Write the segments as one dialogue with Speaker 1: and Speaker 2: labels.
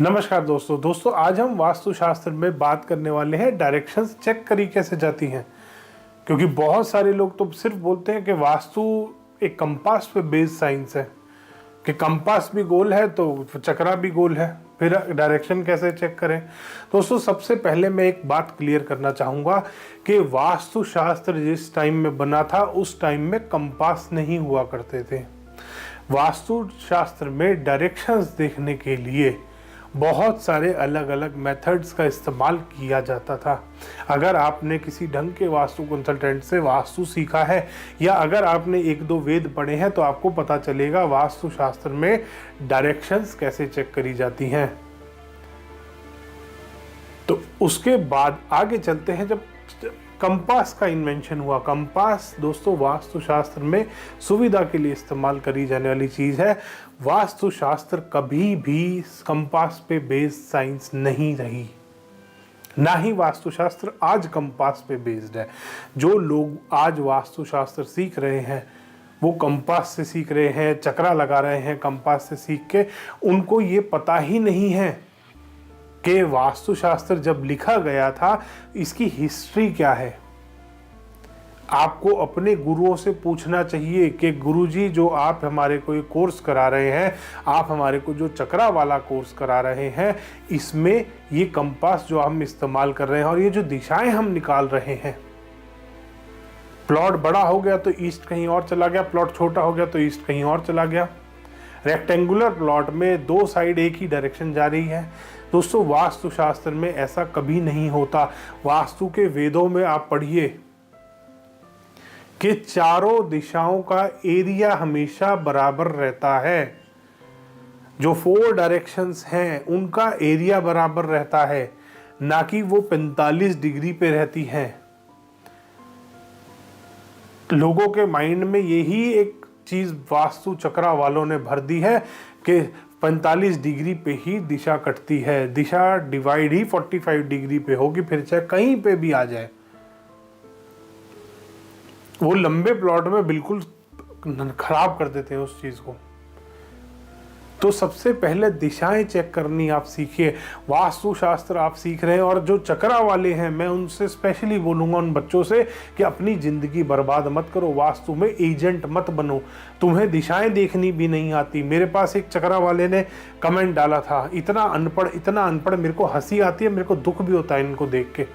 Speaker 1: नमस्कार दोस्तों आज हम वास्तुशास्त्र में बात करने वाले हैं डायरेक्शंस चेक करी कैसे जाती हैं। क्योंकि बहुत सारे लोग तो सिर्फ बोलते हैं कि वास्तु एक कंपास पे बेस्ड साइंस है कि कंपास भी गोल है तो चक्रा भी गोल है, फिर डायरेक्शन कैसे चेक करें। दोस्तों सबसे पहले मैं एक बात क्लियर करना चाहूँगा कि वास्तुशास्त्र जिस टाइम में बना था उस टाइम में कंपास नहीं हुआ करते थे। वास्तुशास्त्र में डायरेक्शंस देखने के लिए बहुत सारे अलग अलग मेथड्स का इस्तेमाल किया जाता था। अगर आपने किसी ढंग के वास्तु कंसल्टेंट से वास्तु सीखा है या अगर आपने एक दो वेद पढ़े हैं तो आपको पता चलेगा वास्तुशास्त्र में डायरेक्शंस कैसे चेक करी जाती हैं। तो उसके बाद आगे चलते हैं। जब कंपास का इन्वेंशन हुआ, कंपास दोस्तों वास्तुशास्त्र में सुविधा के लिए इस्तेमाल करी जाने वाली चीज़ है। वास्तुशास्त्र कभी भी कंपास पे बेस्ड साइंस नहीं रही, ना ही वास्तुशास्त्र आज कंपास पे बेस्ड है। जो लोग आज वास्तुशास्त्र सीख रहे हैं वो कंपास से सीख रहे हैं, चक्रा लगा रहे हैं कंपास से सीख के। उनको ये पता ही नहीं है कि वास्तुशास्त्र जब लिखा गया था इसकी हिस्ट्री क्या है। आपको अपने गुरुओं से पूछना चाहिए कि गुरुजी जो आप हमारे को ये कोर्स करा रहे हैं, आप हमारे को जो चक्रा वाला कोर्स करा रहे हैं, इसमें ये कंपास जो हम इस्तेमाल कर रहे हैं और ये जो दिशाएं हम निकाल रहे हैं, प्लॉट बड़ा हो गया तो ईस्ट कहीं और चला गया, प्लॉट छोटा हो गया तो ईस्ट कहीं और चला गया। रेक्टेंगुलर प्लॉट में दो साइड एक ही डायरेक्शन जा रही है। दोस्तों वास्तुशास्त्र में ऐसा कभी नहीं होता। वास्तु के वेदों में आप पढ़िए कि चारों दिशाओं का एरिया हमेशा बराबर रहता है। जो 4 डायरेक्शंस हैं उनका एरिया बराबर रहता है, ना कि वो 45 डिग्री पे रहती हैं। लोगों के माइंड में यही एक चीज वास्तु चक्रा वालों ने भर दी है कि 45 डिग्री पे ही दिशा कटती है, दिशा डिवाइड ही 45 डिग्री पे होगी, फिर चाहे कहीं पे भी आ जाए। वो लंबे प्लॉट में बिल्कुल खराब कर देते हैं उस चीज को। तो सबसे पहले दिशाएं चेक करनी आप सीखिए। वास्तुशास्त्र आप सीख रहे हैं और जो चक्रा वाले हैं मैं उनसे स्पेशली बोलूंगा, उन बच्चों से कि अपनी जिंदगी बर्बाद मत करो, वास्तु में एजेंट मत बनो। तुम्हें दिशाएं देखनी भी नहीं आती। मेरे पास एक चक्रा वाले ने कमेंट डाला था, इतना अनपढ़, मेरे को हंसी आती है, मेरे को दुख भी होता है इनको देख के।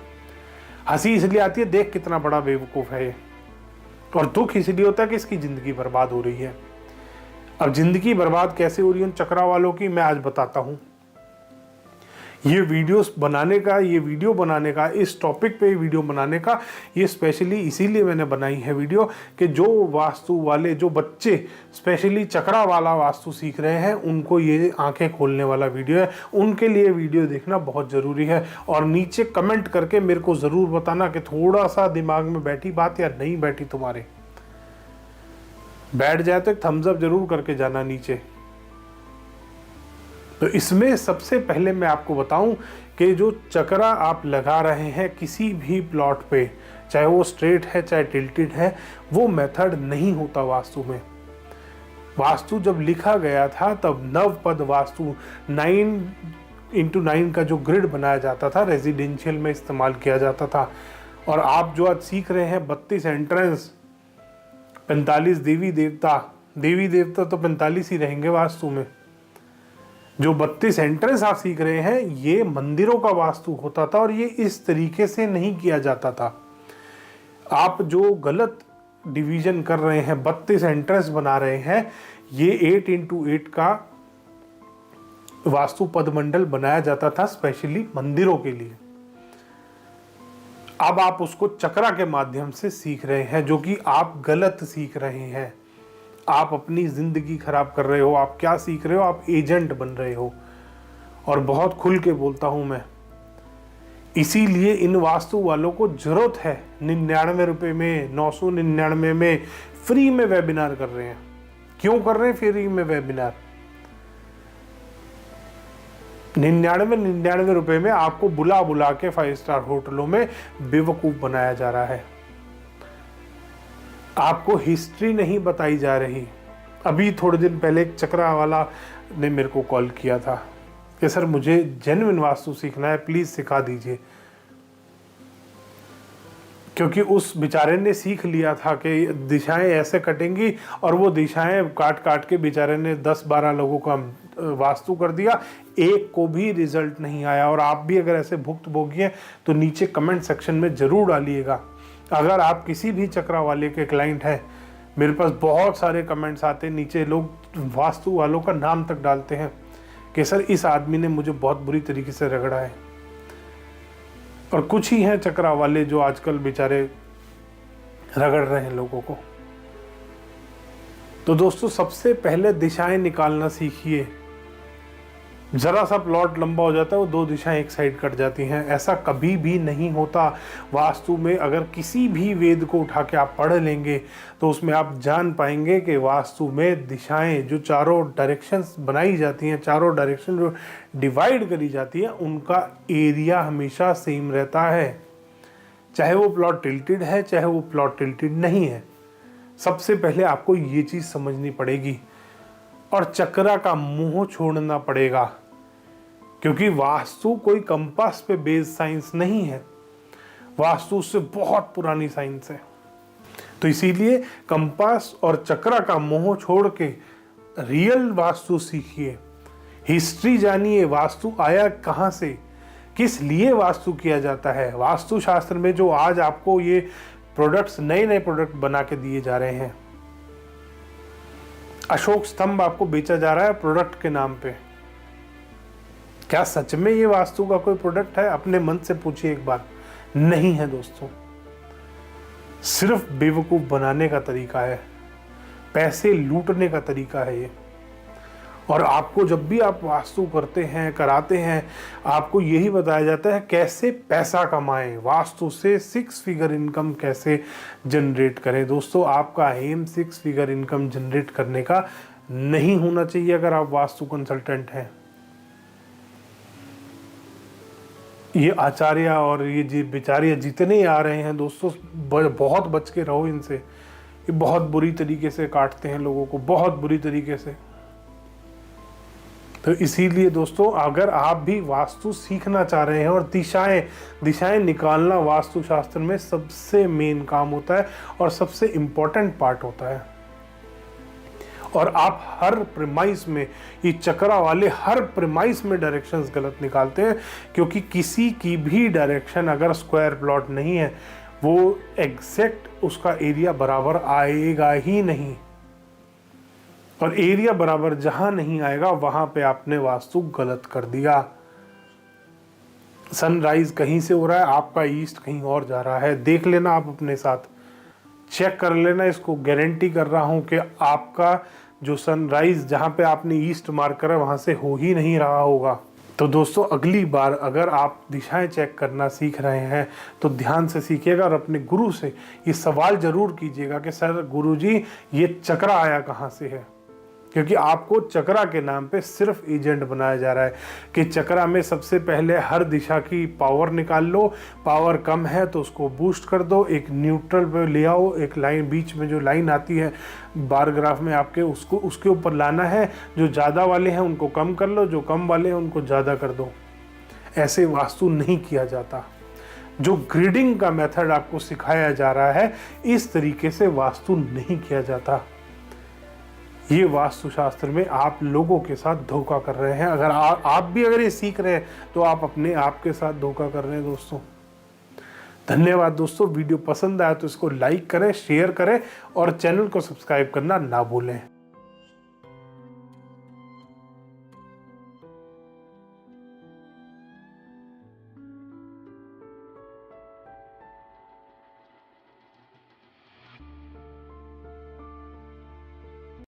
Speaker 1: हंसी इसलिए आती है देख कितना बड़ा बेवकूफ़ है ये, और दुख इसलिए होता है कि इसकी ज़िंदगी बर्बाद हो रही है। अब ज़िंदगी बर्बाद कैसे हो रही है उन चक्रा वालों की, मैं आज बताता हूँ। ये वीडियो बनाने का इस टॉपिक पे वीडियो बनाने का ये स्पेशली इसीलिए मैंने बनाई है वीडियो कि जो वास्तु वाले जो बच्चे स्पेशली चक्रा वाला वास्तु सीख रहे हैं उनको ये आंखें खोलने वाला वीडियो है। उनके लिए वीडियो देखना बहुत ज़रूरी है। और नीचे कमेंट करके मेरे को ज़रूर बताना कि थोड़ा सा दिमाग में बैठी बात या नहीं बैठी। तुम्हारे बैठ जाए तो एक थम्स अप जरूर करके जाना नीचे। तो इसमें सबसे पहले मैं आपको बताऊं कि जो चक्रा आप लगा रहे हैं किसी भी प्लॉट पे, चाहे वो स्ट्रेट है चाहे टिल्टेड है, वो मेथड नहीं होता वास्तु में। वास्तु जब लिखा गया था तब नवपद वास्तु 9x9 का जो ग्रिड बनाया जाता था रेजिडेंशियल में इस्तेमाल किया जाता था। और आप जो आज सीख रहे हैं 32 एंट्रेंस, 45 देवी देवता तो 45 ही रहेंगे वास्तु में। जो 32 एंट्रेंस आप सीख रहे हैं ये मंदिरों का वास्तु होता था और ये इस तरीके से नहीं किया जाता था। आप जो गलत डिवीजन कर रहे हैं, 32 एंट्रेंस बना रहे हैं, ये 8x8 का वास्तु पदमंडल बनाया जाता था स्पेशली मंदिरों के लिए। अब आप उसको चक्रा के माध्यम से सीख रहे हैं, जो कि आप गलत सीख रहे हैं। आप अपनी जिंदगी खराब कर रहे हो। आप क्या सीख रहे हो? आप एजेंट बन रहे हो। और बहुत खुल के बोलता हूं मैं, इसीलिए इन वास्तु वालों को जरूरत है 99 रुपए में, 999 में फ्री में वेबिनार कर रहे हैं। क्यों कर रहे हैं फ्री में वेबिनार? 99 रुपए में आपको बुला बुला के 5 स्टार होटलों में बेवकूफ बनाया जा रहा है। आपको हिस्ट्री नहीं बताई जा रही। अभी थोड़े दिन पहले एक चक्रा वाला ने मेरे को कॉल किया था कि सर मुझे जेन्युइन वास्तु सीखना है, प्लीज़ सिखा दीजिए। क्योंकि उस बेचारे ने सीख लिया था कि दिशाएं ऐसे कटेंगी, और वो दिशाएं काट काट के बेचारे ने 10-12 लोगों का वास्तु कर दिया, एक को भी रिजल्ट नहीं आया। और आप भी अगर ऐसे भुक्तभोगी हैं तो नीचे कमेंट सेक्शन में ज़रूर डालिएगा। अगर आप किसी भी चक्रा वाले के क्लाइंट हैं, मेरे पास बहुत सारे कमेंट्स आते हैं, नीचे लोग वास्तु वालों का नाम तक डालते हैं कि सर इस आदमी ने मुझे बहुत बुरी तरीके से रगड़ा है। और कुछ ही हैं चक्रा वाले जो आजकल बेचारे रगड़ रहे हैं लोगों को। तो दोस्तों, सबसे पहले दिशाएं निकालना सीखिए। जरा सा प्लॉट लंबा हो जाता है, वो 2 दिशाएं एक साइड कट जाती हैं। ऐसा कभी भी नहीं होता वास्तु में। अगर किसी भी वेद को उठा के आप पढ़ लेंगे तो उसमें आप जान पाएंगे कि वास्तु में दिशाएं जो चारों डायरेक्शंस बनाई जाती हैं, चारों डायरेक्शन जो डिवाइड करी जाती है, उनका एरिया हमेशा सेम रहता है। चाहे वो प्लॉट टिल्टेड है, चाहे वो प्लॉट टिल्टेड नहीं है। सबसे पहले आपको ये चीज़ समझनी पड़ेगी और चक्रा का मोह छोड़ना पड़ेगा, क्योंकि वास्तु कोई कंपास पे बेस्ड साइंस नहीं है। वास्तु उससे बहुत पुरानी साइंस है। तो इसीलिए कंपास और चक्रा का मोह छोड़ के रियल वास्तु सीखिए, हिस्ट्री जानिए, वास्तु आया कहाँ से, किस लिए वास्तु किया जाता है। वास्तु शास्त्र में जो आज आपको ये प्रोडक्ट्स, नए नए प्रोडक्ट बना के दिए जा रहे हैं, अशोक स्तंभ आपको बेचा जा रहा है प्रोडक्ट के नाम पे, क्या सच में ये वास्तु का कोई प्रोडक्ट है? अपने मन से पूछिए एक बार। नहीं है दोस्तों, सिर्फ बेवकूफ बनाने का तरीका है, पैसे लूटने का तरीका है ये। और आपको जब भी आप वास्तु करते हैं, कराते हैं, आपको यही बताया जाता है कैसे पैसा कमाएं, वास्तु से 6 फिगर इनकम कैसे जनरेट करें। दोस्तों, आपका एम 6 फिगर इनकम जनरेट करने का नहीं होना चाहिए अगर आप वास्तु कंसल्टेंट हैं। ये आचार्य और ये बेचारे जितने आ रहे हैं दोस्तों, बहुत बच के रहो इनसे। ये बहुत बुरी तरीके से काटते हैं लोगों को, बहुत बुरी तरीके से। तो इसीलिए दोस्तों, अगर आप भी वास्तु सीखना चाह रहे हैं, और दिशाएं निकालना वास्तु शास्त्र में सबसे मेन काम होता है और सबसे इम्पोर्टेंट पार्ट होता है। और आप हर प्रेमाइस में, ये चक्रा वाले हर प्रेमाइस में डायरेक्शंस गलत निकालते हैं, क्योंकि किसी की भी डायरेक्शन अगर स्क्वायर प्लॉट नहीं है, वो एग्जैक्ट उसका एरिया बराबर आएगा ही नहीं। और एरिया बराबर जहां नहीं आएगा वहां पे आपने वास्तु गलत कर दिया। सनराइज कहीं से हो रहा है, आपका ईस्ट कहीं और जा रहा है। देख लेना, आप अपने साथ चेक कर लेना। इसको गारंटी कर रहा हूं कि आपका जो सनराइज जहां पे आपने ईस्ट मार्क करा वहां से हो ही नहीं रहा होगा। तो दोस्तों, अगली बार अगर आप दिशाएं चेक करना सीख रहे हैं तो ध्यान से सीखिएगा और अपने गुरु से ये सवाल जरूर कीजिएगा कि सर गुरुजी, ये चक्रा आया कहाँ से है। क्योंकि आपको चक्रा के नाम पे सिर्फ एजेंट बनाया जा रहा है कि चक्रा में सबसे पहले हर दिशा की पावर निकाल लो, पावर कम है तो उसको बूस्ट कर दो, एक न्यूट्रल पे ले आओ, एक लाइन बीच में जो लाइन आती है बार ग्राफ में आपके, उसको उसके ऊपर लाना है। जो ज़्यादा वाले हैं उनको कम कर लो, जो कम वाले हैं उनको ज़्यादा कर दो। ऐसे वास्तु नहीं किया जाता। जो ग्रिडिंग का मेथड आपको सिखाया जा रहा है, इस तरीके से वास्तु नहीं किया जाता। ये वास्तुशास्त्र में आप लोगों के साथ धोखा कर रहे हैं। अगर आप भी अगर ये सीख रहे हैं तो आप अपने आप के साथ धोखा कर रहे हैं दोस्तों। धन्यवाद दोस्तों। वीडियो पसंद आया तो इसको लाइक करें, शेयर करें और चैनल को सब्सक्राइब करना ना भूलें।